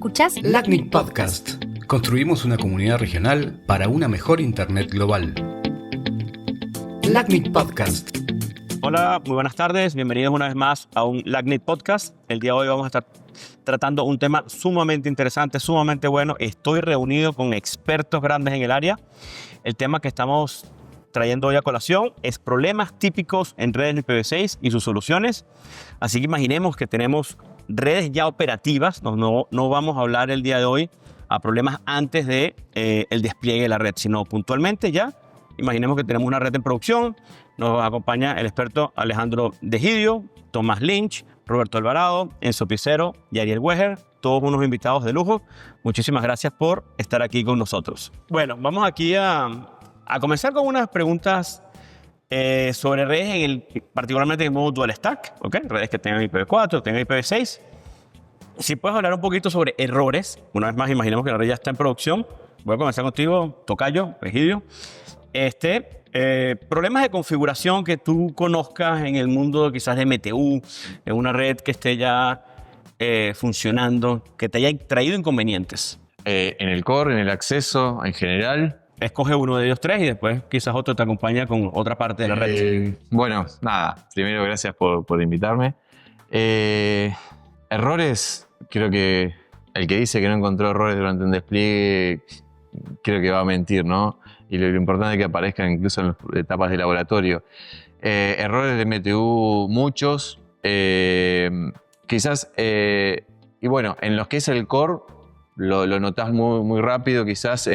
Escuchás LACNIC Podcast. Construimos una comunidad regional para una mejor Internet global. LACNIC Podcast. Hola, muy buenas tardes. Bienvenidos una vez más a un LACNIC Podcast. El día de hoy vamos a estar tratando un tema sumamente interesante, sumamente bueno. Estoy reunido con expertos grandes en el área. El tema que estamos trayendo hoy a colación es problemas típicos en redes IPv6 y sus soluciones. Así que imaginemos que tenemos redes ya operativas. No vamos a hablar el día de hoy a problemas antes de el despliegue de la red, sino puntualmente ya. Imaginemos que tenemos una red en producción. Nos acompaña el experto Alejandro D'Egidio, Tomás Lynch, Roberto Alvarado, Enzo Picero y Ariel Weger, todos unos invitados de lujo. Muchísimas gracias por estar aquí con nosotros. Bueno, vamos aquí a comenzar con unas preguntas sobre redes, particularmente en modo dual stack, ¿okay? Redes que tengan IPv4, tengan IPv6. Si puedes hablar un poquito sobre errores, una vez más imaginemos que la red ya está en producción. Voy a comenzar contigo, Tocayo, Egidio. Problemas de configuración que tú conozcas en el mundo quizás de MTU, en una red que esté ya funcionando, que te haya traído inconvenientes. En el core, en el acceso, en general. Escoge uno de ellos tres y después quizás otro te acompaña con otra parte de la red. Bueno, nada, primero gracias por invitarme. Errores, creo que el que dice que no encontró errores durante un despliegue, creo que va a mentir, ¿no? Y lo importante es que aparezcan incluso en las etapas de laboratorio. Errores de MTU, muchos. Quizás, y bueno, en los que es el core, lo notás muy rápido, quizás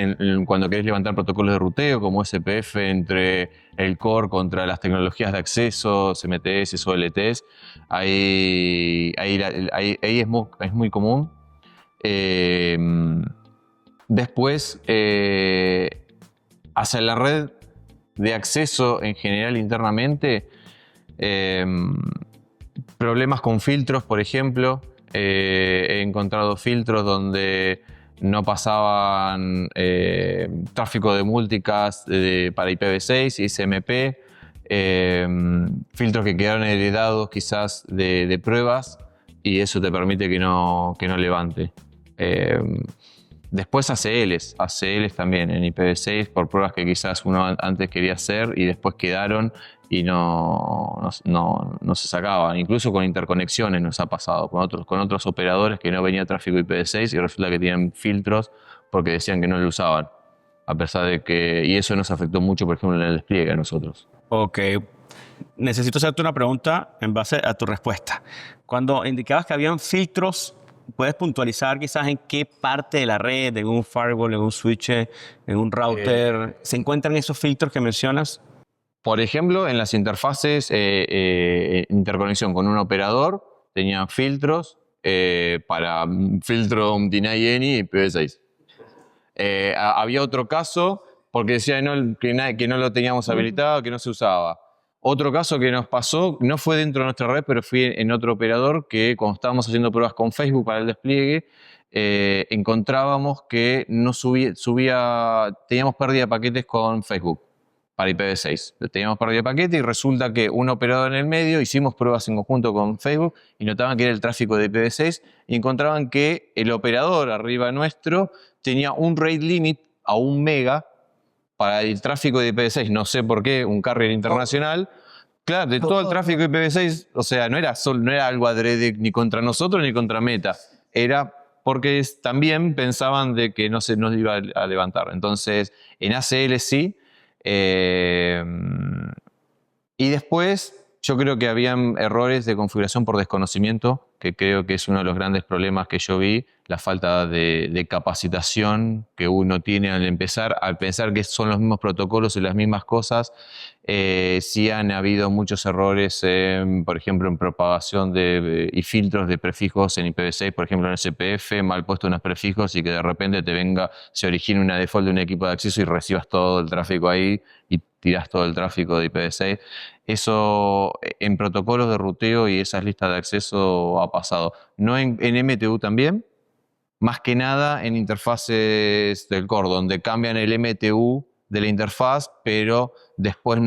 cuando querés levantar protocolos de ruteo, como SPF entre el core contra las tecnologías de acceso, CMTS o LTS. Ahí es muy común. Después, hacia la red de acceso en general internamente, problemas con filtros, por ejemplo. He encontrado filtros donde no pasaban tráfico de multicast para IPv6 y SMP, filtros que quedaron heredados quizás de pruebas, y eso te permite que no levante. Después ACLs también en IPv6 por pruebas que quizás uno antes quería hacer y después quedaron y no se sacaban. Incluso con interconexiones nos ha pasado, con otros operadores que no venía tráfico IPv6 y resulta que tienen filtros porque decían que no lo usaban. A pesar de que... Y eso nos afectó mucho, por ejemplo, en el despliegue a nosotros. Ok. Necesito hacerte una pregunta en base a tu respuesta. Cuando indicabas que habían filtros, ¿puedes puntualizar quizás en qué parte de la red, en un firewall, en un switch, en un router, se encuentran esos filtros que mencionas? Por ejemplo, en las interfaces, interconexión con un operador, tenían filtros para filtro deny any y IPv6. Había otro caso porque decía que no lo teníamos habilitado, que no se usaba. Otro caso que nos pasó, no fue dentro de nuestra red, pero fue en otro operador que cuando estábamos haciendo pruebas con Facebook para el despliegue, encontrábamos que no teníamos pérdida de paquetes con Facebook para IPv6. Teníamos pérdida de paquete y resulta que un operador en el medio, hicimos pruebas en conjunto con Facebook y notaban que era el tráfico de IPv6 y encontraban que el operador arriba nuestro tenía un rate limit a 1 mega para el tráfico de IPv6, no sé por qué, un carrier internacional. Claro, de todo el tráfico de IPv6, o sea, no era algo adrede ni contra nosotros ni contra Meta. Era porque también pensaban de que no se nos iba a levantar. Entonces, en ACL sí. Y después, yo creo que habían errores de configuración por desconocimiento, que creo que es uno de los grandes problemas que yo vi, la falta de capacitación que uno tiene al pensar que son los mismos protocolos y las mismas cosas. Sí han habido muchos errores, por ejemplo, en propagación y filtros de prefijos en IPv6, por ejemplo en SPF, mal puesto unos prefijos y que de repente se origine una default de un equipo de acceso y recibas todo el tráfico ahí y tiras todo el tráfico de IPv6. Eso en protocolos de ruteo y esas listas de acceso ha pasado. No en MTU también, más que nada en interfaces del core, donde cambian el MTU de la interfaz, pero después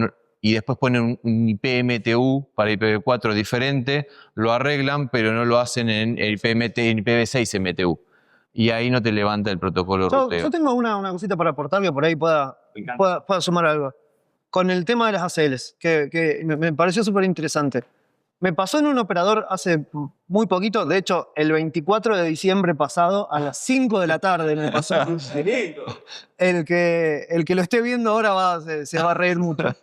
ponen un IP-MTU para IPv4 diferente, lo arreglan, pero no lo hacen en IPv6 MTU. y ahí no te levanta el protocolo ruteo. Yo tengo una cosita para aportar que por ahí pueda sumar algo. Con el tema de las ACLs, que me pareció súper interesante. Me pasó en un operador hace muy poquito, de hecho, el 24 de diciembre pasado, a las 5 de la tarde me pasó. El que lo esté viendo ahora se va a reír mucho.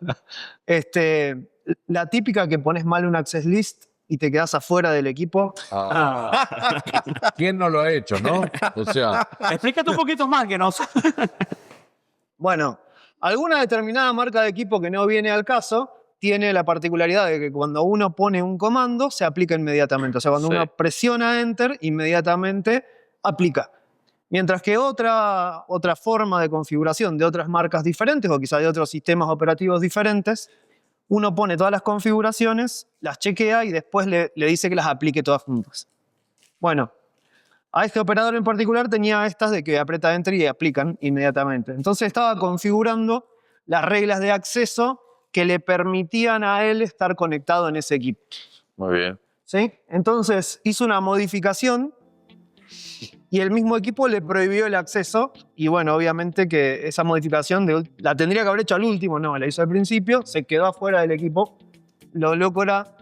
La típica que pones mal un access list y te quedas afuera del equipo. ¿Quién no lo ha hecho, no? O sea, Explícate un poquito más que no sé. Bueno, alguna determinada marca de equipo que no viene al caso tiene la particularidad de que cuando uno pone un comando se aplica inmediatamente. O sea, cuando Sí. uno presiona Enter, inmediatamente aplica. Mientras que otra forma de configuración de otras marcas diferentes o quizá de otros sistemas operativos diferentes, uno pone todas las configuraciones, las chequea y después le dice que las aplique todas juntas. Bueno, a este operador en particular tenía estas de que aprieta Enter y aplican inmediatamente. Entonces estaba configurando las reglas de acceso que le permitían a él estar conectado en ese equipo. Muy bien. ¿Sí? Entonces hizo una modificación y el mismo equipo le prohibió el acceso. Y bueno, obviamente que esa modificación la tendría que haber hecho al último, no, la hizo al principio, se quedó afuera del equipo. Lo loco era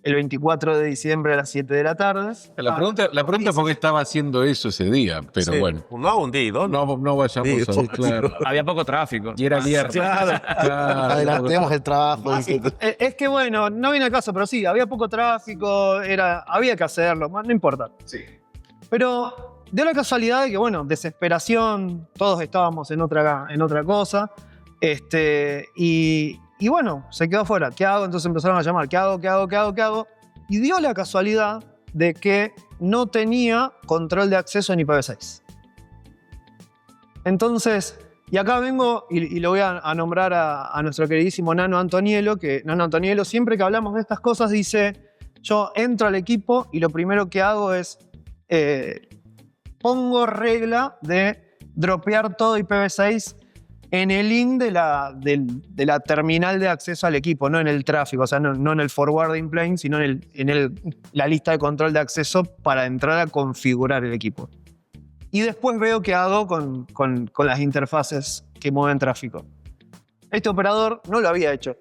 el 24 de diciembre a las 7 de la tarde. la pregunta es por qué estaba haciendo eso ese día, pero Sí. bueno. No un día, ¿no? No vayamos Sí, a claro. Había poco tráfico. Y era viernes. Claro. Claro. Adelantemos el trabajo. Es que bueno, no viene al caso, pero sí, había poco tráfico, había que hacerlo, no importa. Sí. Pero dio la casualidad de que, bueno, desesperación, todos estábamos en otra cosa, y bueno, se quedó afuera. ¿Qué hago? Entonces empezaron a llamar, ¿qué hago? Y dio la casualidad de que no tenía control de acceso en IPv6. Entonces, y acá vengo y lo voy a nombrar a nuestro queridísimo Nano Antoniello, que Nano Antoniello siempre que hablamos de estas cosas dice, yo entro al equipo y lo primero que hago es, pongo regla de dropear todo IPv6 en el link de la terminal de acceso al equipo, no en el tráfico, o sea, no en el forwarding plane, sino en la lista de control de acceso para entrar a configurar el equipo. Y después veo qué hago con las interfaces que mueven tráfico. Este operador no lo había hecho.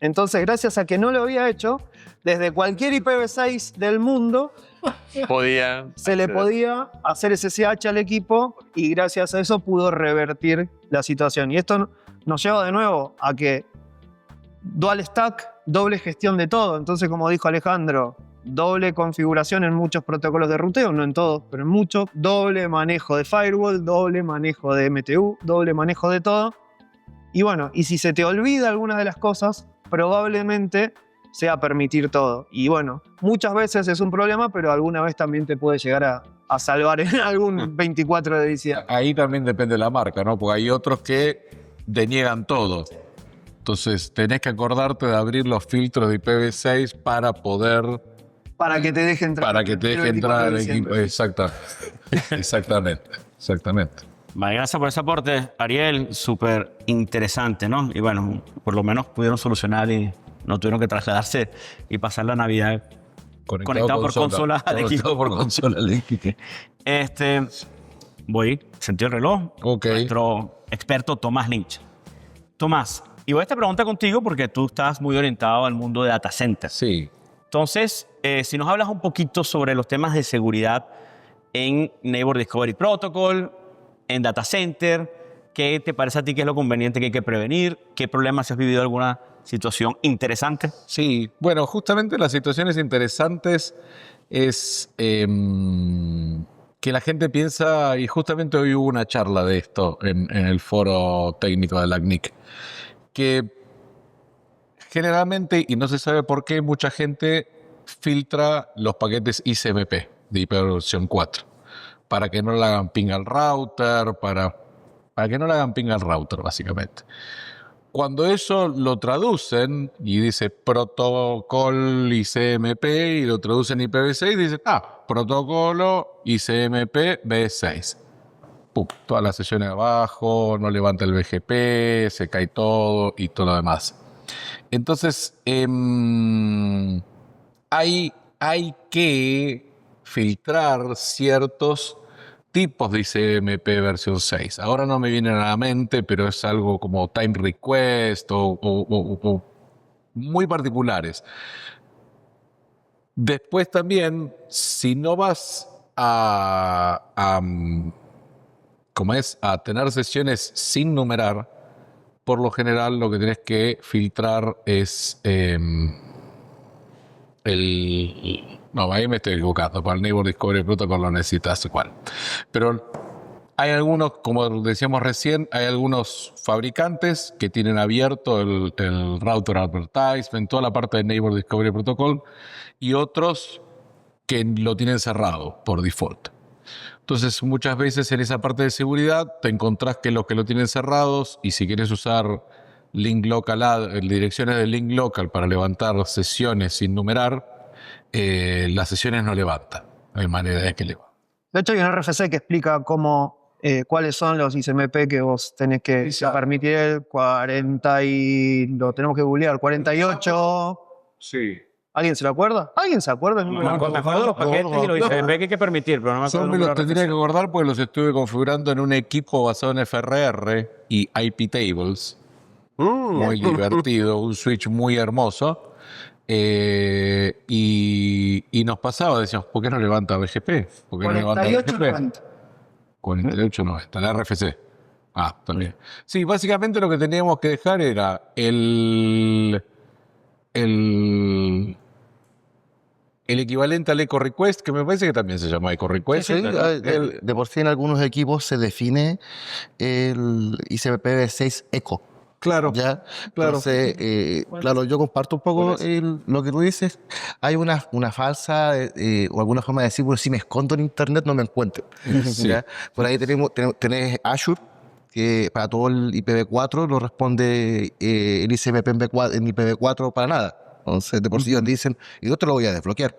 Entonces, gracias a que no lo había hecho, desde cualquier IPv6 del mundo se le podía hacer SSH al equipo y gracias a eso pudo revertir la situación. Y esto nos lleva de nuevo a que dual stack, doble gestión de todo. Entonces, como dijo Alejandro, doble configuración en muchos protocolos de ruteo, no en todos, pero en muchos, doble manejo de firewall, doble manejo de MTU, doble manejo de todo. Y bueno, y si se te olvida alguna de las cosas, probablemente sea permitir todo. Y bueno, muchas veces es un problema, pero alguna vez también te puede llegar a salvar en algún 24 de diciembre. Ahí también depende de la marca, ¿no? Porque hay otros que deniegan todo. Entonces, tenés que acordarte de abrir los filtros de IPv6 para poder... Para que te deje entrar. Para que te deje entrar al equipo. Exactamente. Vale, gracias por ese aporte, Ariel. Súper interesante, ¿no? Y bueno, por lo menos pudieron solucionar y no tuvieron que trasladarse y pasar la Navidad conectado por consola al equipo. Por consola al equipo. Voy, sentido el reloj. Ok. Nuestro experto Tomás Lynch. Tomás, y voy a esta pregunta contigo porque tú estás muy orientado al mundo de data centers. Sí. Entonces, si nos hablas un poquito sobre los temas de seguridad en Neighbor Discovery Protocol, en data center, ¿qué te parece a ti que es lo conveniente que hay que prevenir? ¿Qué problemas has vivido alguna situación interesante? Sí, bueno, justamente las situaciones interesantes es que la gente piensa, y justamente hoy hubo una charla de esto en el foro técnico de la CNIC, que generalmente, y no se sabe por qué, mucha gente filtra los paquetes ICMP de IPv4 para que no le hagan ping al router, para que no le hagan ping al router, básicamente. Cuando eso lo traducen y dice protocolo ICMP y lo traducen IPv6, dicen, protocolo ICMP V6. Pum, todas las sesiones abajo, no levanta el BGP, se cae todo y todo lo demás. Entonces, hay que filtrar ciertos tipos de ICMP versión 6. Ahora no me vienen a la mente, pero es algo como time request o muy particulares. Después también, si no vas a tener sesiones sin numerar, por lo general lo que tenés que filtrar es no, ahí me estoy equivocando. Para el Neighbor Discovery Protocol lo necesitas igual. Pero hay algunos, como decíamos recién, hay algunos fabricantes que tienen abierto el router advertisement, toda la parte de Neighbor Discovery Protocol, y otros que lo tienen cerrado por default. Entonces, muchas veces en esa parte de seguridad te encontrás que los que lo tienen cerrados, y si quieres usar link local, direcciones de link local para levantar sesiones sin numerar, las sesiones no levantan. No hay manera de que levanten. De hecho, hay un RFC que explica cuáles son los ICMP que vos tenés que permitir. El 40 y... Lo tenemos que googlear. 48... Sí. ¿Alguien se lo acuerda? ¿Alguien se acuerda? Me acuerdo de los paquetes y los ICMP que hay que permitir, pero no me acuerdo. Yo me los tendría que acordar porque los estuve configurando en un equipo basado en FRR y IP tables. Muy divertido, un switch muy hermoso. Y nos pasaba, decíamos, ¿por qué no levanta BGP? ¿Por qué no levanta 48-90. 48-90, la RFC. También. Sí, básicamente lo que teníamos que dejar era el equivalente al Echo Request, que me parece que también se llama Echo Request. Sí, de por sí en algunos equipos se define el ICMP6 Echo. Claro, ¿Ya? claro. Entonces, claro, yo comparto un poco lo que tú dices. Hay una falsa o alguna forma de decir, bueno, si me escondo en internet no me encuentro. Sí. ¿Ya? Por ahí tenés Azure, que para todo el IPv4 no responde el ICMP en IPv4 para nada. Entonces, de por sí ellos dicen, y yo te lo voy a desbloquear.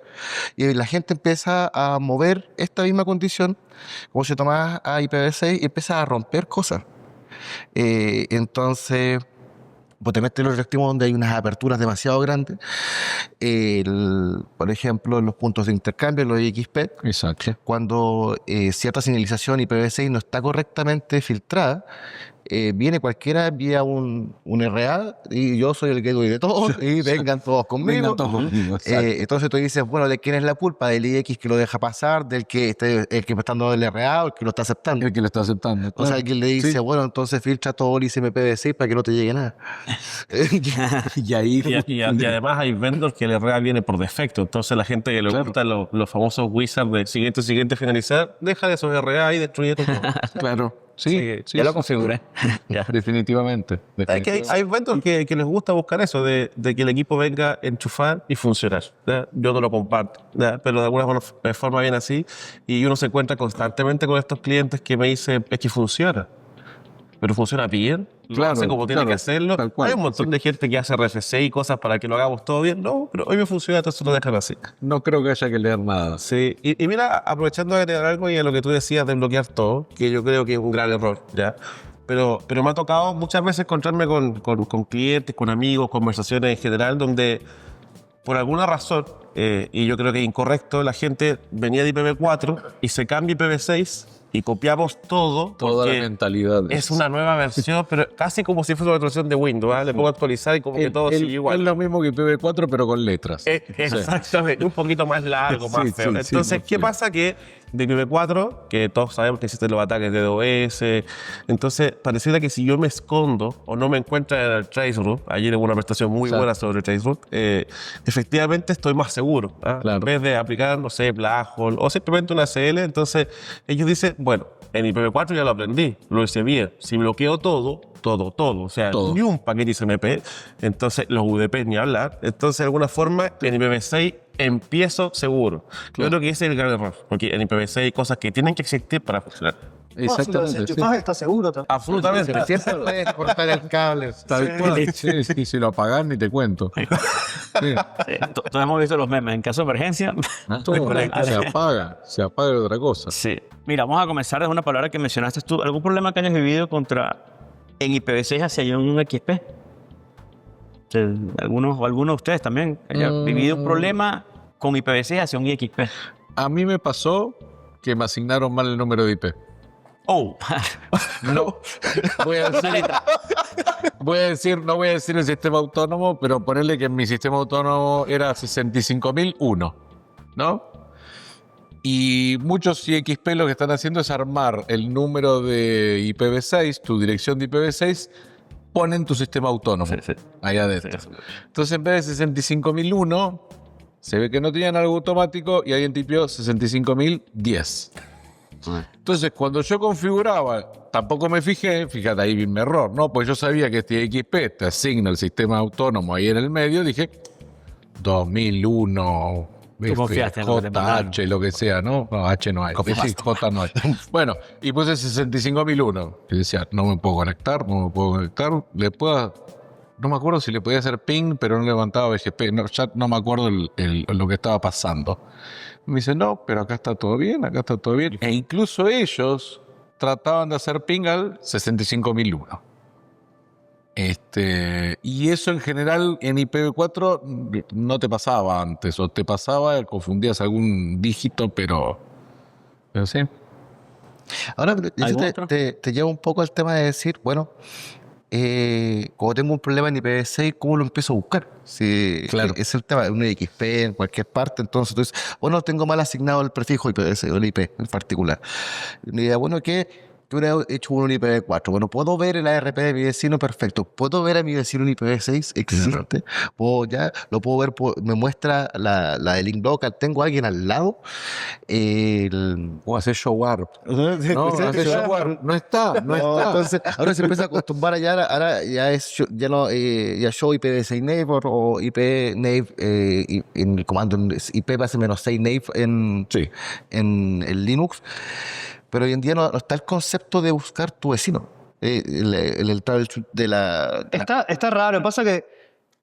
Y la gente empieza a mover esta misma condición, como se toma a IPv6, y empieza a romper cosas. Entonces, pues te metes en los extremos donde hay unas aperturas demasiado grandes. Por ejemplo, en los puntos de intercambio, los IXP, Exacto. cuando cierta señalización IPv6 no está correctamente filtrada, viene cualquiera vía un RA y yo soy el gateway de todos y vengan todos conmigo. Vengan todos conmigo, Entonces tú dices, bueno, ¿de quién es la culpa? ¿Del IX que lo deja pasar? ¿Del que el que está dando el RA o el que lo está aceptando? El que lo está aceptando. O sea, alguien le dice, bueno, entonces filtra todo el ICMP6 para que no te llegue nada. Y ahí... Y además hay vendors que el RA viene por defecto. Entonces la gente que le gusta los famosos wizards de siguiente, finalizar, deja de esos RA y destruye todo. Claro. Sí, Ya lo configuré. Ya. Definitivamente. Es que hay vendors que les gusta buscar eso, de que el equipo venga a enchufar y funcionar. ¿Ya? Yo no lo comparto, ¿ya? Pero de alguna forma viene así y uno se encuentra constantemente con estos clientes que me dicen, es que funciona. Pero funciona bien, lo hace como tiene que hacerlo. Hay un montón de gente que hace RFC y cosas para que lo hagamos todo bien. No, pero hoy me funciona, entonces lo dejan así. No creo que haya que leer nada. Sí, y mira, aprovechando de agregar algo y a lo que tú decías de bloquear todo, que yo creo que es un gran error, ¿ya? Pero me ha tocado muchas veces encontrarme con clientes, con amigos, conversaciones en general, donde por alguna razón, y yo creo que es incorrecto, la gente venía de IPv4 y se cambia IPv6 y copiamos todo. Toda la mentalidad. Es una nueva versión, pero casi como si fuese una versión de Windows. ¿Eh? Le pongo a actualizar y como que todo sigue igual. Es lo mismo que IPv4, pero con letras. Exactamente, un poquito más largo, más feo. Entonces, ¿qué pasa? Que de IPv4, que todos sabemos que existen los ataques de DOS, entonces pareciera que si yo me escondo o no me encuentro en el traceroute, ayer hubo una prestación muy buena sobre el traceroute, efectivamente estoy más seguro. Claro. En vez de aplicar, no sé, Black Hole o simplemente una CL, entonces ellos dicen, bueno, en IPv4 ya lo aprendí, lo hice bien. Si bloqueo todo, o sea, ni un paquete ICMP, entonces los UDP ni hablar. Entonces, de alguna forma, en IPv6 empiezo seguro. Yo creo que ese es el gran error, porque en IPv6 hay cosas que tienen que existir para funcionar. Exactamente. Si lo está seguro también. Absolutamente. Siempre puedes cortar el cable. Sí, si lo apagas ni te cuento. Todos hemos visto los memes. En caso de emergencia, se apaga de otra cosa. Sí. Mira, vamos a comenzar desde una palabra que mencionaste tú. ¿Algún problema que hayas vivido en IPv6 hacia un XP? Algunos de ustedes también hayan vivido un problema con IPv6 hacia un IXP. A mí me pasó que me asignaron mal el número de IP. Oh, No, voy a decir, no voy a decir el sistema autónomo, pero ponerle que en mi sistema autónomo era 65.001, ¿no? Y muchos IXP lo que están haciendo es armar el número de IPv6, tu dirección de IPv6, ponen tu sistema autónomo ahí adentro. Entonces, en vez de 65.001, se ve que no tenían algo automático y alguien tipió 65.010. Entonces, cuando yo configuraba, tampoco me fijé, fíjate, ahí vi mi error, ¿no? Pues yo sabía que este XP te asigna el sistema autónomo ahí en el medio, dije 2001, Tú confiaste en lo que te mandaron. JH, lo que sea, ¿no? No, H no hay, sí, J no hay. Bueno, y puse 65.001. Y decía, no me puedo conectar, no me acuerdo si le podía hacer ping, pero no levantaba BGP, no, ya no me acuerdo lo que estaba pasando. Me dice, no, pero acá está todo bien, acá está todo bien. E incluso ellos trataban de hacer ping al 65.001. Y eso en general en IPv4 no te pasaba antes, o te pasaba, confundías algún dígito, pero sí. Ahora, eso ¿Algún otro? te lleva un poco al tema de decir, bueno, cuando tengo un problema en IPv6, ¿cómo lo empiezo a buscar? Si Claro. es el tema de un XP en cualquier parte, entonces tú dices, bueno, tengo mal asignado el prefijo IPv6 o el IP en particular. Y me diría, bueno, ¿qué? Yo hubiera hecho un IPv4. Bueno, puedo ver el ARP de mi vecino, perfecto. Puedo ver a mi vecino un IPv6, existe. Lo puedo ver, me muestra la de link local. Tengo a alguien al lado. O hacer show warp. No, hacer show warp. No está. Entonces, ahora se empieza a acostumbrar ahora ya es ya no ya show IPv6 neighbor o IP naive en el comando IP base -6 naive en Linux, pero hoy en día no está el concepto de buscar tu vecino, el troubleshoot de la Está raro. Pasa que,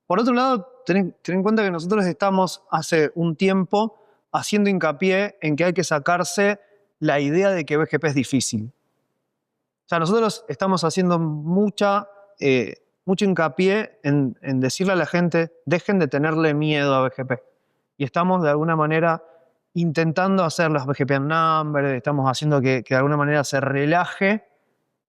por otro lado, ten en cuenta que nosotros estamos hace un tiempo haciendo hincapié en que hay que sacarse la idea de que BGP es difícil. O sea, nosotros estamos haciendo mucho hincapié en decirle a la gente, dejen de tenerle miedo a BGP. Y estamos, de alguna manera, intentando hacer las BGP number, estamos haciendo que de alguna manera se relaje,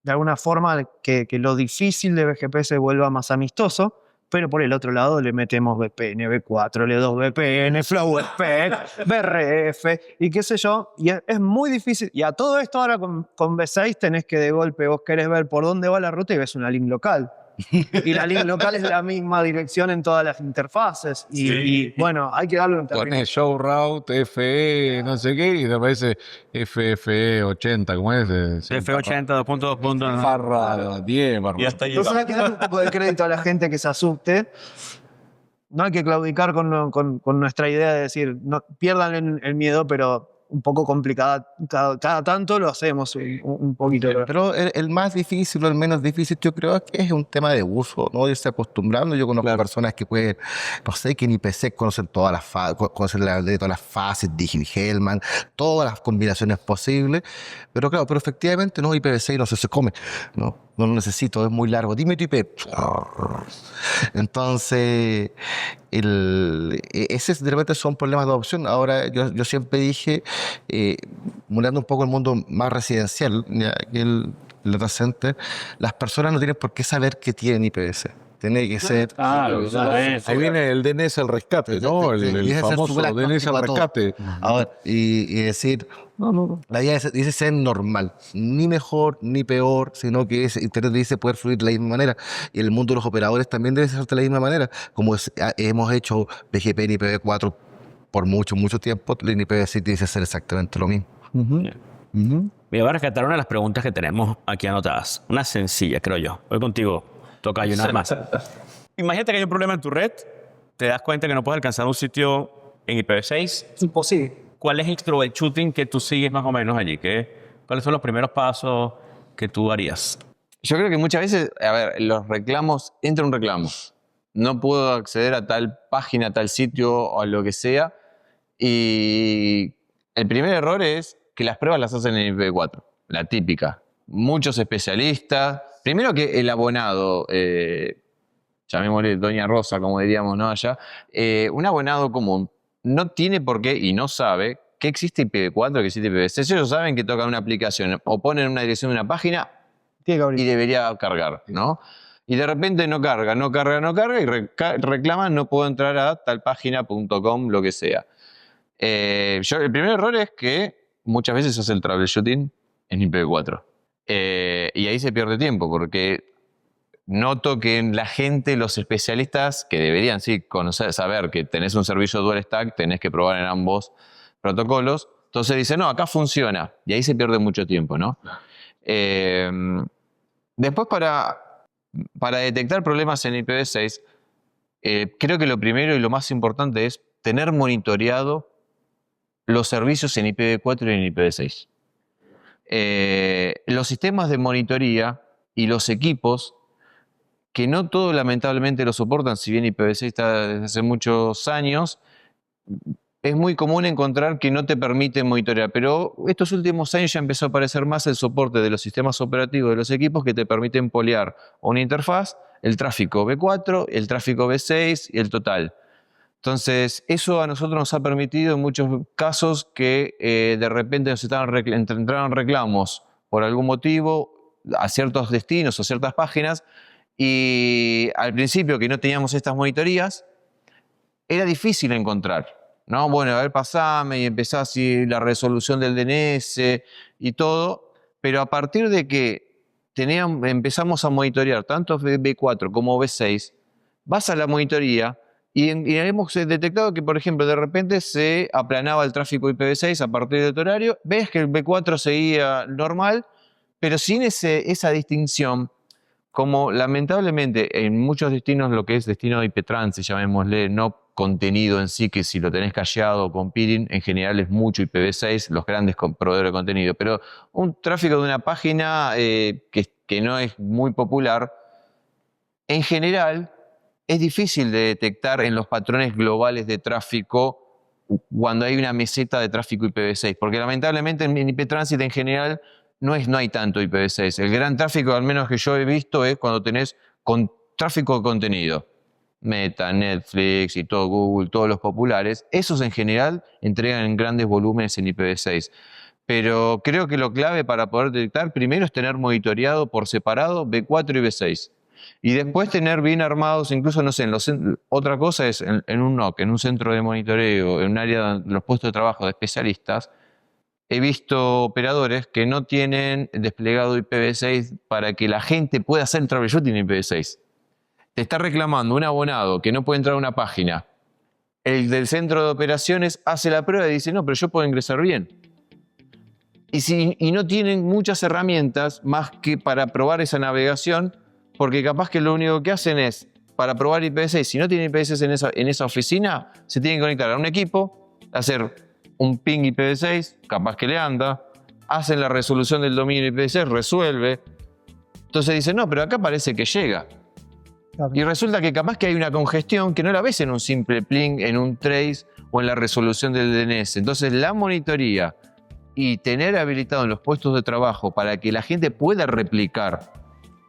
de alguna forma que lo difícil de BGP se vuelva más amistoso, pero por el otro lado le metemos VPN, V4, L2 VPN, FlowSpec, BRF y qué sé yo, y es muy difícil. Y a todo esto ahora con V6 tenés que de golpe, vos querés ver por dónde va la ruta y ves una link local. Y la link local es la misma dirección en todas las interfaces. Y bueno, hay que darle un término. Pones show route, FE, no sé qué, y te aparece FFE 80, ¿cómo es? F80, 2.2. Farra 10, Y hasta Entonces hay que darle un poco de crédito a la gente que se asuste. No hay que claudicar con nuestra idea de decir, no, pierdan el miedo, pero un poco complicada. Cada tanto lo hacemos un poquito. Pero el más difícil o el menos difícil yo creo que es un tema de uso, ¿no? Irse acostumbrando. Yo conozco personas que pueden, no sé, que en IPsec conocen todas las conocen de todas las fases, Digi-Hellman, todas las combinaciones posibles. Pero claro, pero efectivamente no, IPv6 no se come, ¿no? No lo necesito, es muy largo. Dime tu IP. Entonces, ese de repente son problemas de adopción. Ahora, yo siempre dije, mirando un poco el mundo más residencial, ya, que el data center, las personas no tienen por qué saber que tienen IPv6. Tiene que ser... Ahí viene el DNS al rescate, ¿no? El famoso DNS al rescate. Ahora, y decir, no. La idea dice ser normal, ni mejor ni peor, sino que Internet dice poder fluir de la misma manera. Y el mundo de los operadores también debe ser de la misma manera. Como hemos hecho BGP en IPv4 por mucho tiempo, en IPv6 dice ser exactamente lo mismo. Me voy a rescatar una de las preguntas que tenemos aquí anotadas. Una sencilla, creo yo. Voy contigo, toca y una más. Imagínate que hay un problema en tu red, te das cuenta que no puedes alcanzar un sitio en IPv6. Es imposible. ¿Cuál es el troubleshooting que tú sigues más o menos allí? ¿Cuáles son los primeros pasos que tú harías? Yo creo que muchas veces, a ver, los reclamos, entra un reclamo. No puedo acceder a tal página, a tal sitio o a lo que sea. Y el primer error es que las pruebas las hacen en IPv4, la típica. Muchos especialistas. Primero que el abonado, llamémosle Doña Rosa, como diríamos, ¿no? Allá, un abonado común no tiene por qué y no sabe que existe IPv4, que existe IPv6. Ellos saben que tocan una aplicación o ponen una dirección de una página Tiene que abrir. y debería cargar, ¿no? Y de repente no carga y reclaman no puedo entrar a tal página.com, lo que sea. El primer error es que muchas veces se hace el troubleshooting en IPv4. Y ahí se pierde tiempo porque noto que la gente, los especialistas, que deberían sí conocer, saber que tenés un servicio dual stack, tenés que probar en ambos protocolos, entonces dicen, no, acá funciona. Y ahí se pierde mucho tiempo, ¿no? Después para detectar problemas en IPv6, creo que lo primero y lo más importante es tener monitoreado los servicios en IPv4 y en IPv6. Los sistemas de monitoría y los equipos, que no todos lamentablemente lo soportan, si bien IPv6 está desde hace muchos años, es muy común encontrar que no te permiten monitorear, pero estos últimos años ya empezó a aparecer más el soporte de los sistemas operativos de los equipos que te permiten polear una interfaz, el tráfico V4, el tráfico V6 y el total. Entonces, eso a nosotros nos ha permitido en muchos casos que de repente nos entraron reclamos por algún motivo a ciertos destinos o ciertas páginas, y al principio que no teníamos estas monitorías, era difícil encontrar, ¿no? Bueno, a ver, pasame y empezás así la resolución del DNS y todo, pero a partir de que empezamos a monitorear tanto V4 como V6, vas a la monitoría y hemos detectado que, por ejemplo, de repente se aplanaba el tráfico IPv6 a partir de tu horario, ves que el V4 seguía normal, pero sin esa distinción. Como lamentablemente en muchos destinos, lo que es destino IP transit, llamémosle, no contenido en sí, que si lo tenés cacheado con peering, en general es mucho IPv6, los grandes proveedores de contenido, pero un tráfico de una página que no es muy popular, en general es difícil de detectar en los patrones globales de tráfico cuando hay una meseta de tráfico IPv6, porque lamentablemente en IP transit en general no hay tanto IPv6. El gran tráfico, al menos que yo he visto, es cuando tenés tráfico de contenido. Meta, Netflix y todo Google, todos los populares. Esos en general entregan en grandes volúmenes en IPv6. Pero creo que lo clave para poder detectar primero es tener monitoreado por separado V4 y V6. Y después tener bien armados, incluso, no sé, otra cosa es en un NOC, en un centro de monitoreo, en un área de los puestos de trabajo de especialistas. He visto operadores que no tienen desplegado IPv6 para que la gente pueda hacer el troubleshooting en IPv6. Te está reclamando un abonado que no puede entrar a una página. El del centro de operaciones hace la prueba y dice, no, pero yo puedo ingresar bien. Y no tienen muchas herramientas más que para probar esa navegación, porque capaz que lo único que hacen es, para probar IPv6, si no tienen IPv6 en esa oficina, se tienen que conectar a un equipo, hacer un ping IPv6, capaz que le anda, hacen la resolución del dominio IPv6, resuelve. Entonces dicen, no, pero acá parece que llega. Claro. Y resulta que capaz que hay una congestión que no la ves en un simple ping, en un trace o en la resolución del DNS. Entonces la monitoría y tener habilitado en los puestos de trabajo para que la gente pueda replicar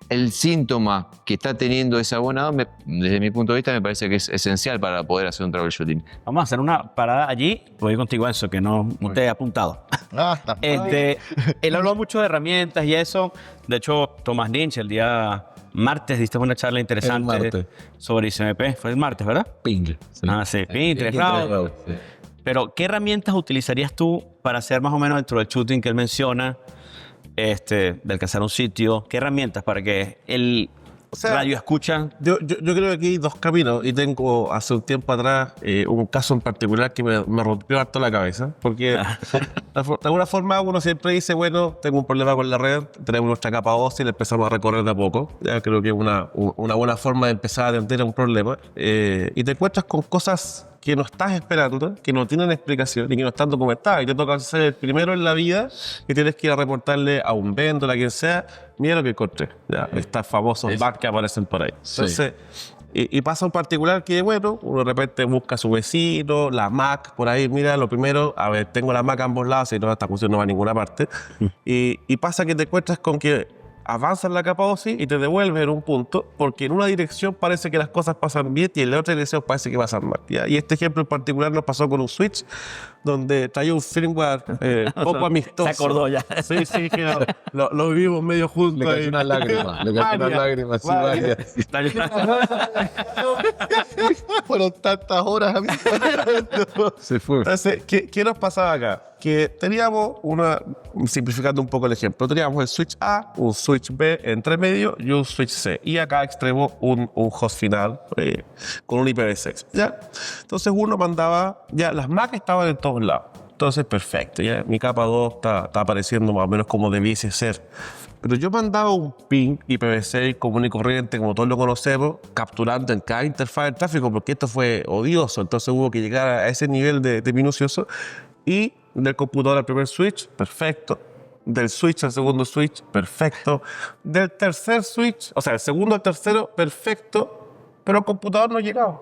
el síntoma que está teniendo ese abonado, desde mi punto de vista, me parece que es esencial para poder hacer un troubleshooting. Vamos a hacer una parada allí. Voy contigo, Enzo, que no te he apuntado. Está. Él habló mucho de herramientas y eso. De hecho, Tomás Lynch, el día martes, diste una charla interesante El martes. sobre ICMP. Fue el martes, ¿verdad? Ping. Ah, sí. Pinterest, Cloud. Sí. Pero, ¿qué herramientas utilizarías tú para hacer más o menos el troubleshooting que él menciona? De alcanzar un sitio. ¿Qué herramientas para que el radio escucha? Yo creo que aquí hay dos caminos y tengo hace un tiempo atrás un caso en particular que me rompió harto la cabeza, porque de alguna forma uno siempre dice, bueno, tengo un problema con la red, tenemos nuestra capa OSI y la empezamos a recorrer de a poco. Ya creo que es una buena forma de empezar a atender a un problema, y te encuentras con cosas que no estás esperando, que no tienen explicación y que no están documentadas. Y te toca ser el primero en la vida que tienes que ir a reportarle a un vendor, a quien sea, mira lo que encontré. Ya, estos famosos bugs que aparecen por ahí. Entonces, y pasa un particular que, bueno, uno de repente busca a su vecino, la Mac, por ahí, mira, lo primero, a ver, tengo la Mac a ambos lados, y no, esta cuestión no va a ninguna parte. Y pasa que te encuentras con que avanzas la capa OSI y te devuelves en un punto, porque en una dirección parece que las cosas pasan bien y en la otra dirección parece que pasan mal, ¿ya? Y este ejemplo en particular nos pasó con un switch, donde traía un firmware poco amistoso. Se acordó ya. Sí, que lo vivimos medio juntos. Le cayó una lágrima. Le cayó una lágrima. Sí, varias. Fueron tantas horas, amigo. Se fue. Entonces, ¿qué nos pasaba acá? Que teníamos simplificando un poco el ejemplo, teníamos el switch A, un switch B entre medio y un switch C. Y acá extremo un host final con un IPv6. ¿Ya? Entonces uno mandaba, ya las MAC estaban en todos lados. Entonces, perfecto, ya mi capa 2 está apareciendo más o menos como debiese ser. Pero yo mandaba un ping IPv6 común y corriente, como todos lo conocemos, capturando en cada interfaz del tráfico, porque esto fue odioso. Entonces hubo que llegar a ese nivel de minucioso. Y del computador al primer switch, perfecto. Del switch al segundo switch, perfecto. Del tercer switch, o sea, el segundo al tercero, perfecto. Pero el computador no llegaba.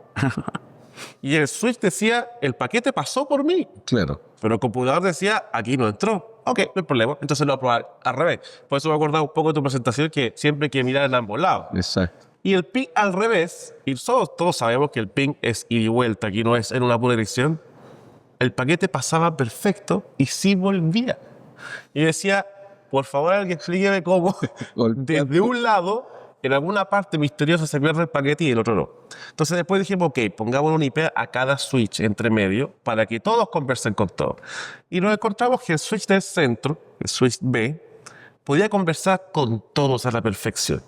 Y el switch decía, el paquete pasó por mí. Claro. Pero el computador decía, aquí no entró. Ok, no hay problema. Entonces lo voy a probar al revés. Por eso me acordaba un poco de tu presentación, que siempre hay que mirar en ambos lados. Exacto. Y el ping al revés, y todos sabemos que el ping es ida y vuelta, aquí no es en una pura dirección. El paquete pasaba perfecto y sí volvía. Y decía, por favor, alguien explíqueme cómo desde un lado, en alguna parte misteriosa se pierde el paquete y el otro no. Entonces después dijimos, ok, pongamos un IP a cada switch entre medio para que todos conversen con todos. Y nos encontramos que el switch del centro, el switch B, podía conversar con todos a la perfección.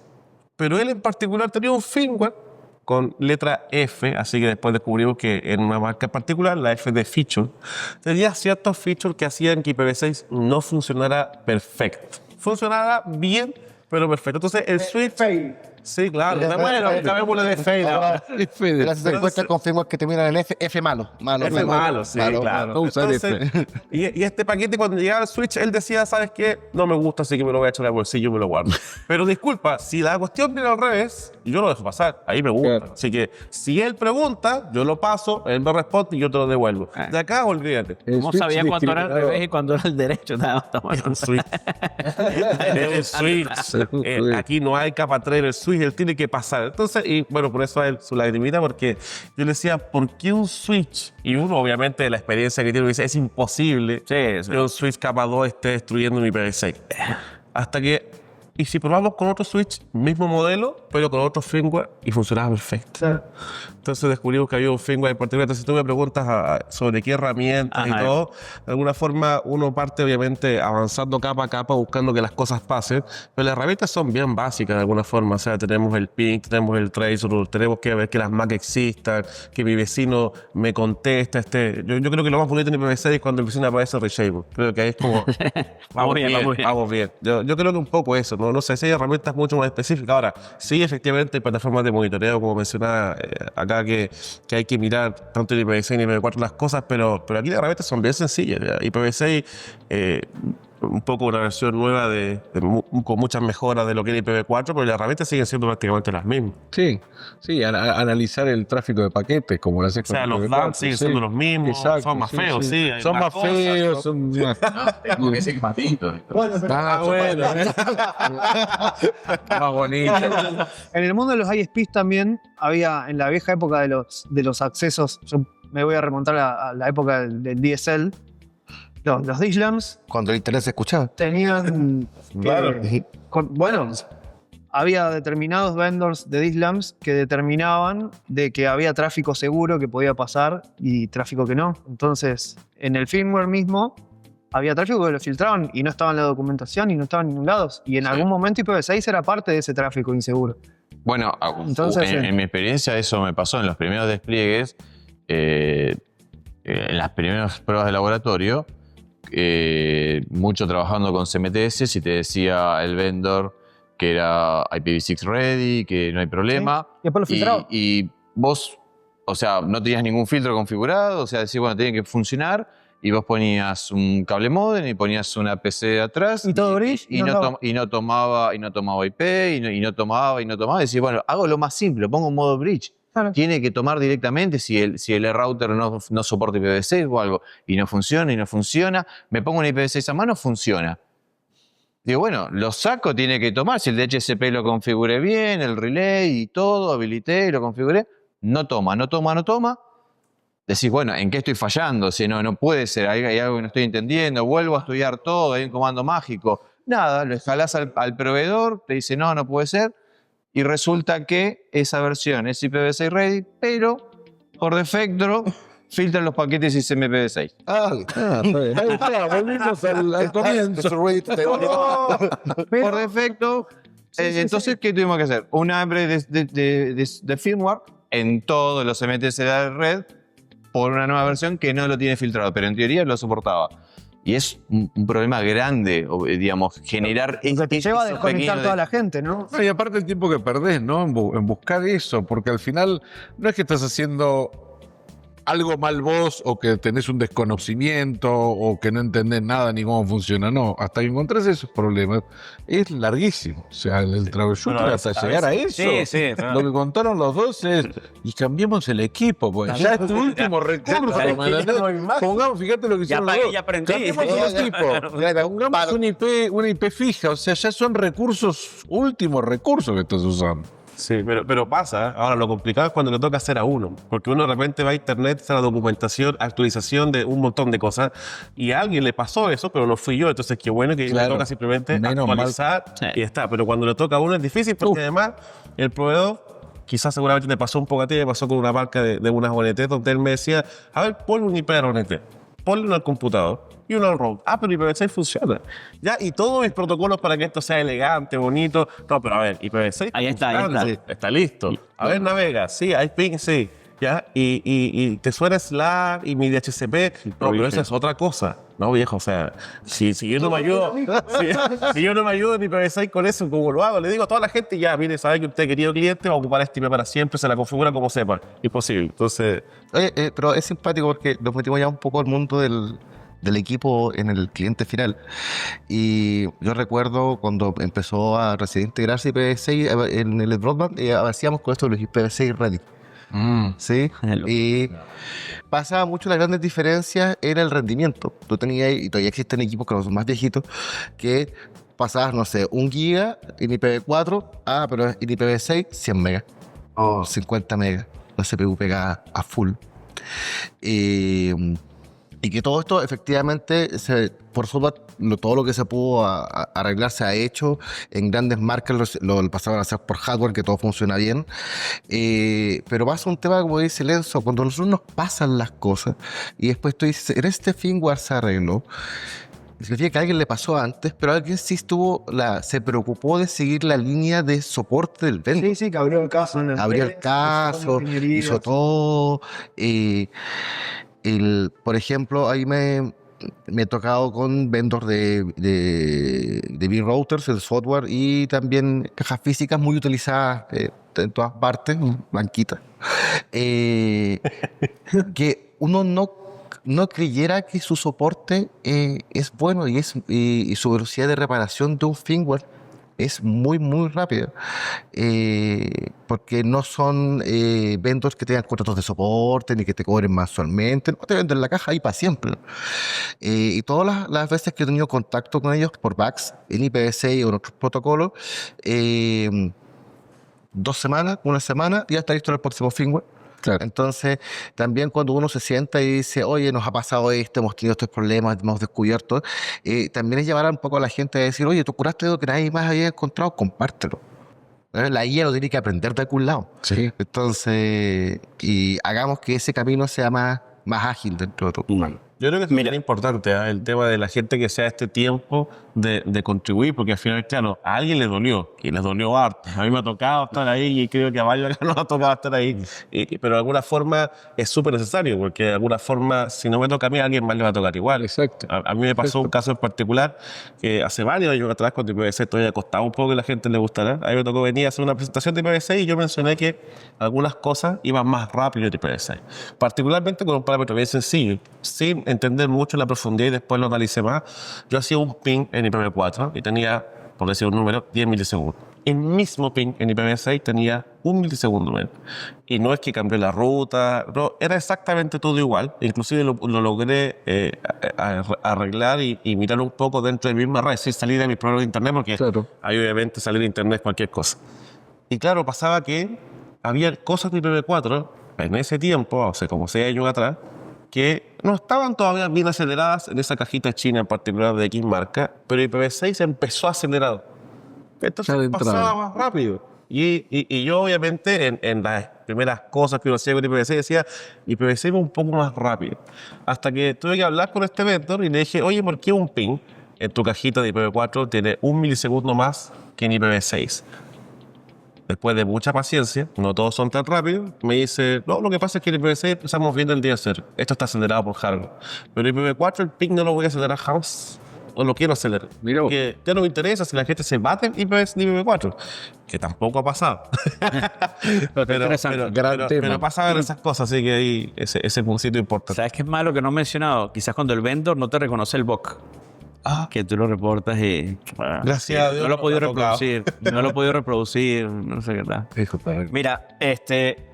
Pero él en particular tenía un firmware con letra F, así que después descubrimos que en una marca particular, la F de feature, tenía ciertos features que hacían que IPv6 no funcionara perfecto. Funcionara bien, pero perfecto. Entonces el switch... Sí, claro. Bueno, acabémosle de fail. Gracias a encuestas confirmamos que terminan en F malo. F malo, sí, claro. No usar Entonces, y este paquete, cuando llegaba al switch, él decía, ¿sabes qué? No me gusta, así que me lo voy a echar al bolsillo y me lo guardo. Pero disculpa, si la cuestión viene al revés, yo lo dejo pasar. Ahí me gusta. Claro. Así que si él pregunta, yo lo paso, él me responde y yo te lo devuelvo. De acá, olvídate. ¿Cómo sabía cuándo era el revés y cuándo era el derecho? El switch. El switch. Aquí no hay capa 3 el switch, él tiene que pasar. Entonces, y bueno, por eso él su lagrimita, porque yo le decía, ¿por qué un switch? Y uno, obviamente, la experiencia que tiene, dice, es imposible que un switch capa 2 esté destruyendo mi IPv6. Hasta que, y si probamos con otro switch, mismo modelo, pero con otro firmware, y funcionaba perfecto. Entonces descubrimos que había un firmware en particular. Entonces, si tú me preguntas sobre qué herramientas y todo, de alguna forma uno parte obviamente avanzando capa a capa, buscando que las cosas pasen, pero las herramientas son bien básicas de alguna forma. O sea, tenemos el ping, tenemos el traceroute, tenemos que ver que las MAC existan, que mi vecino me contesta. Yo creo que lo más bonito en IPv6 es cuando el vecino aparece reachable. Creo que ahí es como, vamos bien. Yo creo que un poco eso, ¿no? No sé si hay herramientas mucho más específicas. Ahora, sí, efectivamente, hay plataformas de monitoreo, como mencionaba acá, que hay que mirar tanto en IPv6 y IPv4 las cosas, pero aquí las herramientas son bien sencillas. IPv6, un poco una versión nueva con muchas mejoras de lo que era IPv4, pero las herramientas siguen siendo prácticamente las mismas. Sí, analizar el tráfico de paquetes, como lo haces con o sea, los IPv4, DAM siguen siendo los mismos, exacto, son más feos, sí. Hay Son más más cosas, feos, son más... Porque ese es más lindo. más bonito. En el mundo de los ISPs también había, en la vieja época de los accesos, yo me voy a remontar a la época del DSL, los DSLAMs Cuando el internet se escuchaba. tenían... bueno, había determinados vendors de DSLAMs que determinaban de que había tráfico seguro que podía pasar y tráfico que no. Entonces, en el firmware mismo había tráfico que lo filtraban y no estaba en la documentación y no estaba en ningún lado. Y en algún momento IPv6 era parte de ese tráfico inseguro. Bueno, Entonces, en mi experiencia eso me pasó en los primeros despliegues, en las primeras pruebas de laboratorio, mucho trabajando con CMTS, si te decía el vendor que era IPv6 ready, que no hay problema. Sí, y después lo filtraba. Y vos, o sea, no tenías ningún filtro configurado, o sea, decís, bueno, tiene que funcionar, y vos ponías un cable modem y ponías una PC atrás. Y todo bridge. Y no tomaba IP, y no tomaba. Y decís, bueno, hago lo más simple, pongo un modo bridge. Claro. Tiene que tomar directamente si el router no soporta IPv6 o algo, y no funciona, me pongo un IPv6 a mano, funciona. Digo, bueno, lo saco, tiene que tomar, si el DHCP lo configuré bien, el relay y todo, habilité y lo configuré, no toma. decís, bueno, ¿en qué estoy fallando? Si no puede ser, hay algo que no estoy entendiendo, vuelvo a estudiar todo, hay un comando mágico. Nada, lo escalás al proveedor, te dice, no puede ser, y resulta que esa versión es IPv6 ready, pero por defecto filtran los paquetes ICMPv6. Está bien. Ahí está, volvimos al comienzo. Por defecto. Entonces, ¿qué tuvimos que hacer? Un upgrade de firmware en todos los MTC de la red por una nueva versión que no lo tiene filtrado, pero en teoría lo soportaba. Y es un problema grande, digamos, generar... Te lleva a desconectar toda la gente, ¿no? No, y aparte el tiempo que perdés, ¿no? En buscar eso, porque al final no es que estás haciendo algo mal vos o que tenés un desconocimiento o que no entendés nada ni cómo funciona. No, hasta que encontrés esos problemas es larguísimo. O sea, el troubleshooting hasta llegar a eso. Sí, Lo que contaron los dos es, y cambiemos el equipo, pues ya es tu último recurso. Pongamos, fíjate lo que hicieron los dos. Ya aprendí. Cambiemos el equipo. Pongamos una IP fija, o sea, ya son últimos recursos que estás usando. Sí, pero pasa. Ahora, lo complicado es cuando le toca hacer a uno. Porque uno de repente va a internet, está la documentación, actualización de un montón de cosas. Y a alguien le pasó eso, pero no fui yo. Entonces, qué bueno que le toca simplemente actualizar y está. Pero cuando le toca a uno es difícil porque además el proveedor, quizás seguramente te pasó un poco a ti, me pasó con una marca de unas ONT donde él me decía, a ver, ponle un IP a la ONT, ponle uno al computador y uno al road. Ah, pero IPv6 funciona. Ya, y todos mis protocolos para que esto sea elegante, bonito. No, pero a ver, IPv6 ahí está. está listo. A ver, navega. Sí, hay ping, sí. Ya, y te suena Slack y mi DHCP. No, pero esa es otra cosa. No, viejo, o sea, si yo no me ayudo, si yo no me ayudo en IPv6 con eso, ¿cómo lo hago? Le digo a toda la gente, ya, mire, sabe que usted, querido cliente, va a ocupar este IP para siempre, se la configura como sepa. Imposible. Entonces... Oye, pero es simpático porque nos metimos ya un poco al mundo del equipo en el cliente final. Y yo recuerdo cuando empezó a recién integrarse IPv6 en el broadband, hacíamos con esto de los IPv6 ready. ¿Sí? Y pasaba mucho las grandes diferencias en el rendimiento. Tú tenías, y todavía existen equipos que son más viejitos, que pasabas, no sé, 1 giga en IPv4, pero en IPv6 100 megas o 50 megas, la CPU pegada a full. Y que todo esto efectivamente, por supuesto, todo lo que se pudo arreglar se ha hecho. En grandes marcas lo pasaron a hacer por hardware, que todo funciona bien. Pero pasa un tema, como dice Lenzo, cuando a nosotros nos pasan las cosas y después tú dices, en este firmware se arregló, significa que a alguien le pasó antes, pero alguien sí se preocupó de seguir la línea de soporte del vendor. Sí, que abrió el caso. Abrió el caso, hizo todo. Por ejemplo, ahí me he tocado con vendors de B-routers, el software, y también cajas físicas muy utilizadas en todas partes, blanquitas. Que uno no creyera que su soporte es bueno y su velocidad de reparación de un firmware es muy, muy rápida. Porque no son vendors que tengan contratos de soporte ni que te cobren mensualmente. No te venden la caja ahí para siempre. Y todas las veces que he tenido contacto con ellos por VAX, en IPv6 o en otros protocolos, 2 semanas, 1 semana, ya está listo el próximo firmware. Claro. Entonces, también cuando uno se sienta y dice, oye, nos ha pasado esto, hemos tenido estos problemas, hemos descubierto, también es llevar un poco a la gente a decir, oye, tú curaste algo que nadie más había encontrado, compártelo. La IA lo tiene que aprender de algún lado. Sí. Entonces, y hagamos que ese camino sea más ágil dentro de todo. Yo creo que es muy importante el tema de la gente que sea este tiempo de contribuir, porque al final, claro, a alguien le dolió, y les dolió harto. A mí me ha tocado estar ahí y creo que a varios acá nos ha tocado estar ahí. Pero de alguna forma es súper necesario, porque de alguna forma, si no me toca a mí, a alguien más le va a tocar igual. Exacto. A mí me pasó un caso en particular que hace varios años atrás, cuando IPv6 todavía costaba un poco que a la gente le gustara. A mí me tocó venir a hacer una presentación de IPv6 y yo mencioné que algunas cosas iban más rápido en IPv6. Particularmente con un parámetro bien sencillo, sin entender mucho la profundidad y después lo analicé más. Yo hacía un ping en IPv4 y tenía, por decir un número, 10 milisegundos. El mismo ping en IPv6 tenía 1 milisegundo menos. Y no es que cambié la ruta, no, era exactamente todo igual. Inclusive lo logré arreglar y mirar un poco dentro de mi misma red, sin salir de mi programa de internet, porque claro, hay obviamente salir de internet cualquier cosa. Y claro, pasaba que había cosas de IPv4 en ese tiempo, hace como 6 años atrás, que no estaban todavía bien aceleradas en esa cajita china en particular de X marca, pero IPv6 empezó acelerado. Entonces Ya de entrada. pasaba más rápido. Y yo obviamente en las primeras cosas que uno hacía con IPv6 decía, IPv6 va un poco más rápido. Hasta que tuve que hablar con este vendor y le dije, oye, ¿por qué un ping en tu cajita de IPv4 tiene 1 milisegundo más que en IPv6? Después de mucha paciencia, no todos son tan rápidos, me dice, no, lo que pasa es que en IPv6 empezamos viendo el día cero. Esto está acelerado por hardware. Pero IPv4 el ping no lo voy a acelerar jamás. O lo quiero acelerar. Mira vos. Que ya no me interesa si la gente se bate en IPv4, que tampoco ha pasado. interesante. Gran tema. pero pasaban esas cosas, así que ahí ese puntito importante. ¿Sabes qué es malo que no he mencionado? Quizás cuando el vendor no te reconoce el bug. Que tú lo reportas y... Gracias a Dios No lo he podido no me ha tocado. reproducir. No lo he podido reproducir. No sé qué tal. Mira,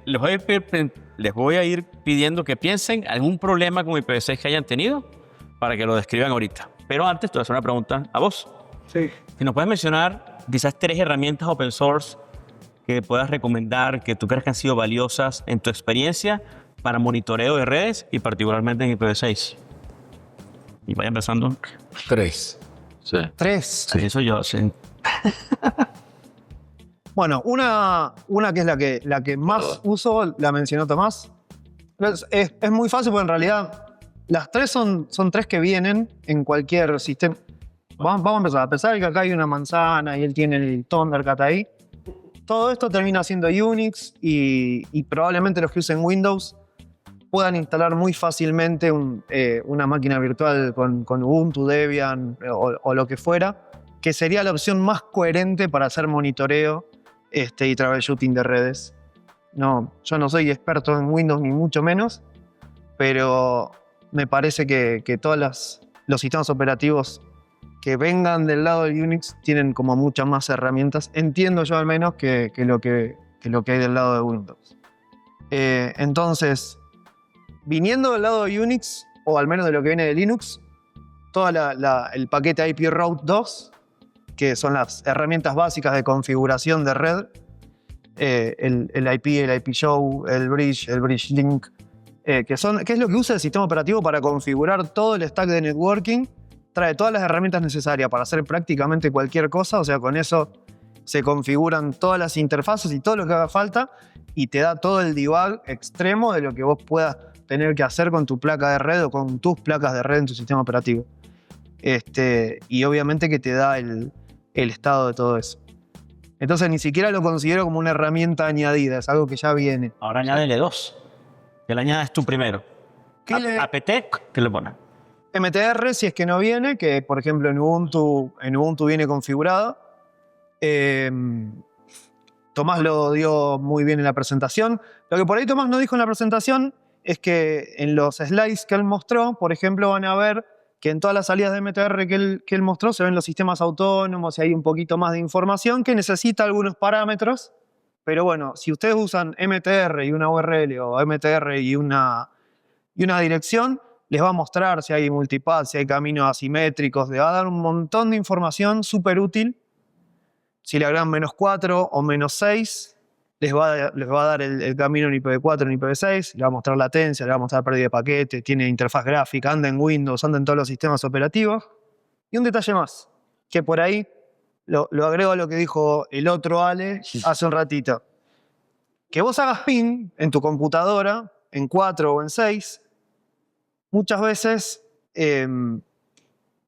les voy a ir pidiendo que piensen algún problema con IPv6 que hayan tenido para que lo describan ahorita. Pero antes te voy a hacer una pregunta a vos. Sí. Si nos puedes mencionar quizás 3 herramientas open source que puedas recomendar, que tú creas que han sido valiosas en tu experiencia para monitoreo de redes y particularmente en IPv6. Y vaya empezando. 3. Sí. 3. Sí, eso yo, sí. Bueno, una que es la que más uso, la mencionó Tomás. Es muy fácil porque en realidad las 3 son 3 que vienen en cualquier sistema. Vamos a empezar. A pesar de que acá hay una manzana y él tiene el Thundercat ahí, todo esto termina siendo Unix y probablemente los que usen Windows puedan instalar muy fácilmente una máquina virtual con Ubuntu, Debian o lo que fuera, que sería la opción más coherente para hacer monitoreo y troubleshooting de redes. No, yo no soy experto en Windows ni mucho menos, pero me parece que todos los sistemas operativos que vengan del lado de Unix tienen como muchas más herramientas, entiendo yo al menos, que lo que hay del lado de Windows. Entonces, viniendo del lado de Unix, o al menos de lo que viene de Linux, todo el paquete IP Route 2, que son las herramientas básicas de configuración de red, el IP Show, el Bridge Link, que es lo que usa el sistema operativo para configurar todo el stack de networking, trae todas las herramientas necesarias para hacer prácticamente cualquier cosa, o sea, con eso se configuran todas las interfaces y todo lo que haga falta, y te da todo el debug extremo de lo que vos puedas tener que hacer con tu placa de red o con tus placas de red en tu sistema operativo. Y obviamente que te da el estado de todo eso. Entonces ni siquiera lo considero como una herramienta añadida, es algo que ya viene. Ahora añádele 2. Que le añades tú primero. ¿Qué le- APT, ¿qué le pones? MTR, si es que no viene, que por ejemplo en Ubuntu viene configurado. Tomás lo dio muy bien en la presentación. Lo que por ahí Tomás no dijo en la presentación es que en los slides que él mostró, por ejemplo, van a ver que en todas las salidas de MTR que él mostró se ven los sistemas autónomos y hay un poquito más de información que necesita algunos parámetros. Pero bueno, si ustedes usan MTR y una URL o MTR y una dirección, les va a mostrar si hay multipath, si hay caminos asimétricos, les va a dar un montón de información súper útil. Si le agregan -4 o -6, les va a dar el camino en IPv4, en IPv6, le va a mostrar latencia, le va a mostrar pérdida de paquete, tiene interfaz gráfica, anda en Windows, anda en todos los sistemas operativos. Y un detalle más, que por ahí lo agrego a lo que dijo el otro Ale hace un ratito. Que vos hagas ping en tu computadora, en 4 o en 6, muchas veces,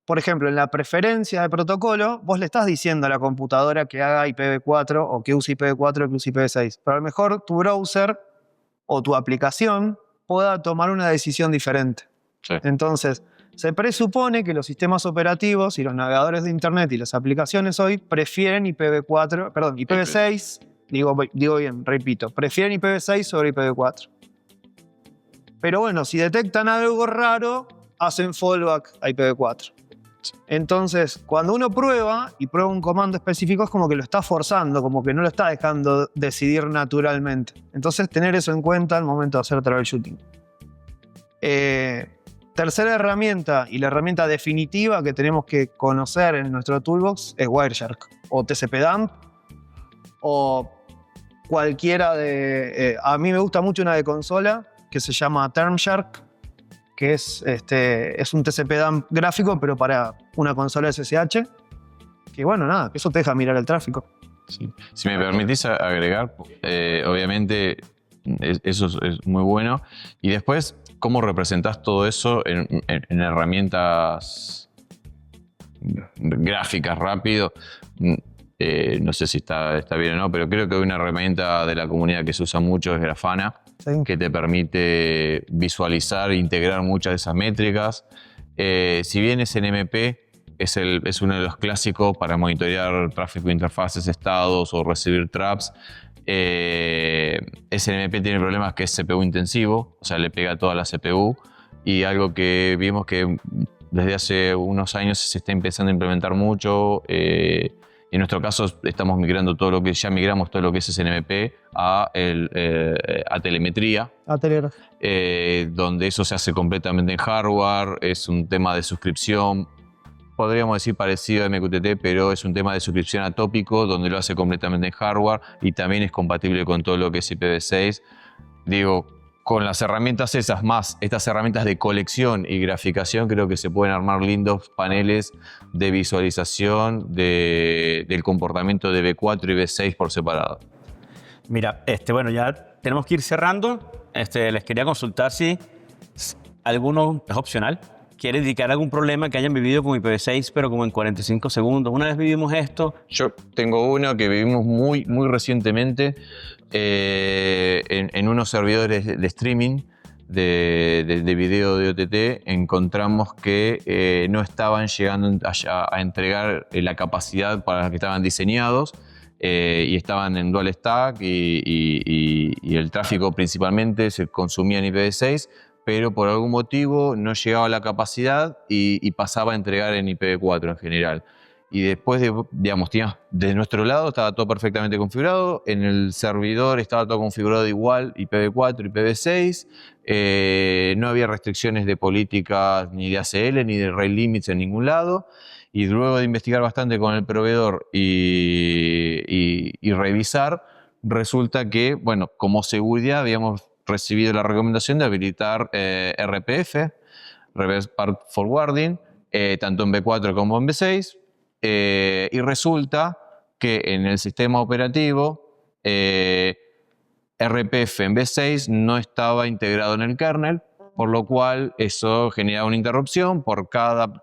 por ejemplo, en la preferencia de protocolo, vos le estás diciendo a la computadora que haga IPv4 o que use IPv4 o que use IPv6. Pero a lo mejor tu browser o tu aplicación pueda tomar una decisión diferente. Sí. Entonces, se presupone que los sistemas operativos y los navegadores de Internet y las aplicaciones hoy prefieren IPv6, digo bien, repito, prefieren IPv6 sobre IPv4. Pero bueno, si detectan algo raro, hacen fallback a IPv4. Entonces, cuando uno prueba un comando específico, es como que lo está forzando, como que no lo está dejando decidir naturalmente. Entonces, tener eso en cuenta al momento de hacer troubleshooting. Tercera herramienta, y la herramienta definitiva que tenemos que conocer en nuestro toolbox, es Wireshark, o TCP-Dump, o cualquiera de... a mí me gusta mucho una de consola que se llama Termshark, que es un TCP/DAM gráfico, pero para una consola SSH. Que bueno, nada, que eso te deja mirar el tráfico. Sí. Si me permitís agregar, obviamente eso es muy bueno. Y después, ¿cómo representás todo eso en herramientas gráficas rápido? No sé si está bien o no, pero creo que hay una herramienta de la comunidad que se usa mucho, es Grafana, Sí. que te permite visualizar e integrar muchas de esas métricas. Si bien SNMP es uno de los clásicos para monitorear tráfico de interfaces, estados o recibir traps, SNMP tiene problemas que es CPU intensivo, o sea, le pega a toda la CPU, y algo que vimos que desde hace unos años se está empezando a implementar mucho. En nuestro caso estamos migramos todo lo que es SNMP a telemetría, A Telegraph. donde eso se hace completamente en hardware, es un tema de suscripción, podríamos decir parecido a MQTT, pero es un tema de suscripción atópico donde lo hace completamente en hardware y también es compatible con todo lo que es IPv6. Digo, con las herramientas esas más estas herramientas de colección y graficación, creo que se pueden armar lindos paneles de visualización del comportamiento de V4 y V6 por separado. Mira, bueno, ya tenemos que ir cerrando. Les quería consultar si alguno es opcional. ¿Quiere indicar algún problema que hayan vivido con IPv6, pero como en 45 segundos? Una vez vivimos esto. Yo tengo uno que vivimos muy muy en unos servidores de streaming de video de OTT. Encontramos que no estaban llegando a entregar la capacidad para la que estaban diseñados. Y estaban en dual stack y el tráfico principalmente se consumía en IPv6, pero por algún motivo no llegaba a la capacidad y pasaba a entregar en IPv4 en general. Y después, de nuestro lado estaba todo perfectamente configurado, en el servidor estaba todo configurado igual, IPv4, IPv6, no había restricciones de políticas ni de ACL ni de rate limits en ningún lado. Y luego de investigar bastante con el proveedor y revisar, resulta que, bueno, como seguridad habíamos recibido la recomendación de habilitar RPF, Reverse Path Forwarding, tanto en V4 como en V6. Y resulta que en el sistema operativo RPF en V6 no estaba integrado en el kernel, por lo cual eso generaba una interrupción. Por cada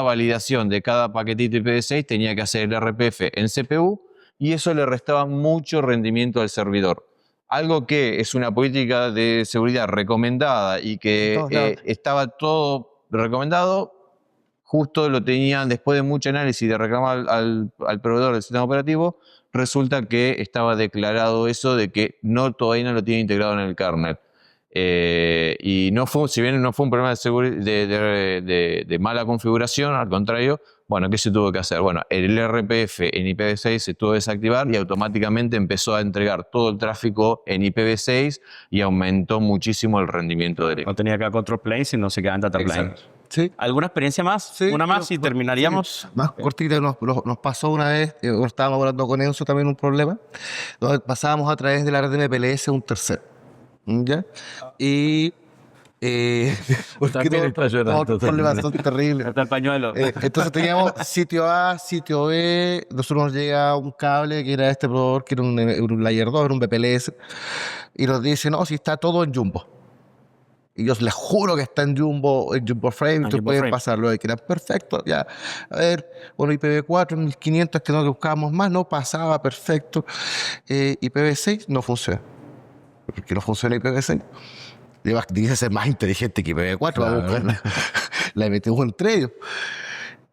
validación de cada paquetito IPv6 tenía que hacer el RPF en CPU y eso le restaba mucho rendimiento al servidor. Algo que es una política de seguridad recomendada y que estaba todo recomendado, justo lo tenían, después de mucho análisis de reclamar al proveedor del sistema operativo, resulta que estaba declarado eso de que todavía no lo tiene integrado en el kernel. Y si bien no fue un problema de mala configuración, al contrario, bueno, ¿qué se tuvo que hacer? Bueno, el RPF en IPv6 se tuvo que desactivar y automáticamente empezó a entregar todo el tráfico en IPv6 y aumentó muchísimo el rendimiento del equipo. No tenía acá control plane, sino se quedaba en data plane. Sí. ¿Alguna experiencia más? Sí, Una más y terminaríamos. Sí, más cortita, nos pasó una vez, estábamos hablando con Enzo también un problema, donde pasábamos a través de la red de MPLS un tercero. ¿Ya? Y También está llorando. problemas son terribles. Hasta el pañuelo. Entonces teníamos sitio A, sitio B, nosotros nos llega un cable que era este proveedor, que era un Layer 2, era un VPLS, y nos dice, no, si está todo en Jumbo. Y yo les juro que está en Jumbo Frame, ustedes pueden pasarlo, que era perfecto, ya. A ver, bueno, IPv4 en 1500 que no buscábamos más, no pasaba perfecto. IPv6 no funciona. ¿Por qué no funciona IPv6? Dice ser más inteligente que IPv4, Claro. vamos a buscar la MTU entre ellos.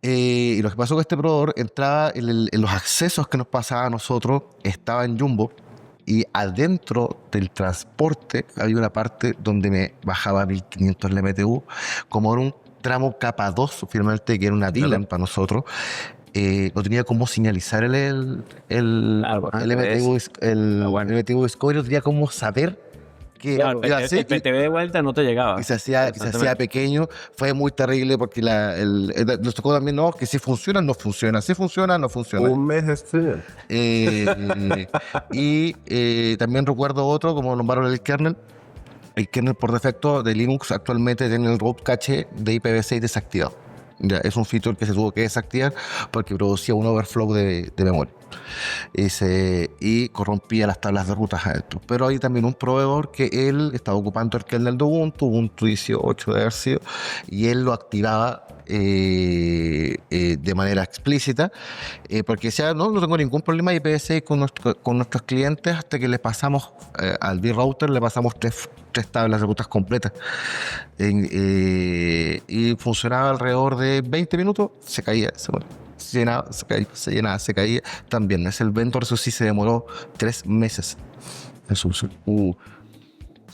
Y lo que pasó con este proveedor, entraba en los accesos que nos pasaba a nosotros, estaba en Jumbo, y adentro del transporte había una parte donde me bajaba 1500 la MTU, como en un tramo capa 2, finalmente, que era una VLAN para nosotros. No tenía cómo señalizar el MTU Discovery, no tenía cómo saber que Claro, iba a el hacer, PTV de vuelta no te llegaba. y se hacía pequeño. Fue muy terrible porque nos tocó también, no, que si funciona, no funciona. Si funciona, no funciona. Un mes de También recuerdo otro, como nombraron el kernel. El kernel por defecto de Linux actualmente tiene el root cache de IPv6 desactivado. Ya, es un feature que se tuvo que desactivar porque producía un overflow de memoria y corrompía las tablas de rutas adentro. Pero hay también un proveedor que él estaba ocupando el kernel de Ubuntu 18 de haber sido, y él lo activaba de manera explícita, porque decía, no tengo ningún problema de IPv6 con nuestros clientes, hasta que le pasamos al vRouter, le pasamos tres tablas de rutas completas, y funcionaba alrededor de 20 minutos, se caía, se llenaba, se llenaba, se caía. También es el vendor, eso sí se demoró 3 meses en solución.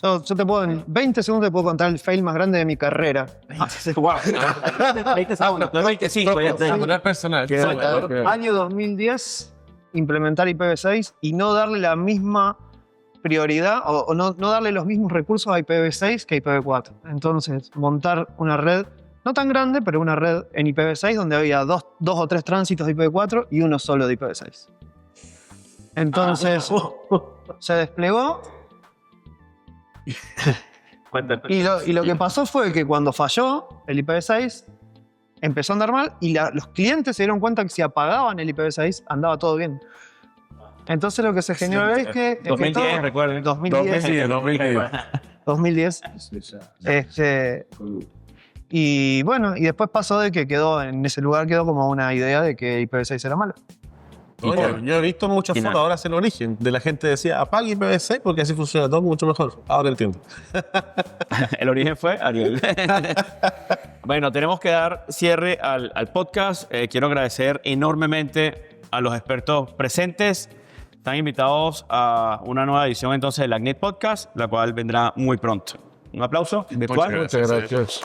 Yo te puedo, en 20 segundos te puedo contar el fail más grande de mi carrera. Wow. 20 segundos, no 25. Ya está. Una personal. Año 2010, implementar IPv6 y no darle la misma prioridad o no darle los mismos recursos a IPv6 que a IPv4. Entonces, montar una red, no tan grande, pero una red en IPv6 donde había dos o tres tránsitos de IPv4 y uno solo de IPv6. Entonces, se desplegó. Y lo que pasó fue que cuando falló el IPv6, empezó a andar mal y los clientes se dieron cuenta que si apagaban el IPv6 andaba todo bien. Entonces lo que se generó es que... 2010, recuerden. 2010. Y bueno, y después pasó de que quedó en ese lugar, quedó como una idea de que IPv6 era malo. Oye, yo he visto muchas fotos ahora hacia el origen de la gente que decía apague IPv6 porque así funciona todo mucho mejor. Ahora entiendo. El origen fue Ariel. Bueno, tenemos que dar cierre al podcast. Quiero agradecer enormemente a los expertos presentes. Están invitados a una nueva edición entonces del LACNIC Podcast, la cual vendrá muy pronto. Un aplauso virtual. Muchas gracias.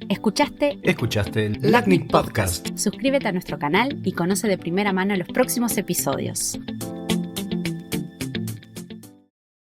Escuchaste el LACNIC Podcast. Suscríbete a nuestro canal y conoce de primera mano los próximos episodios.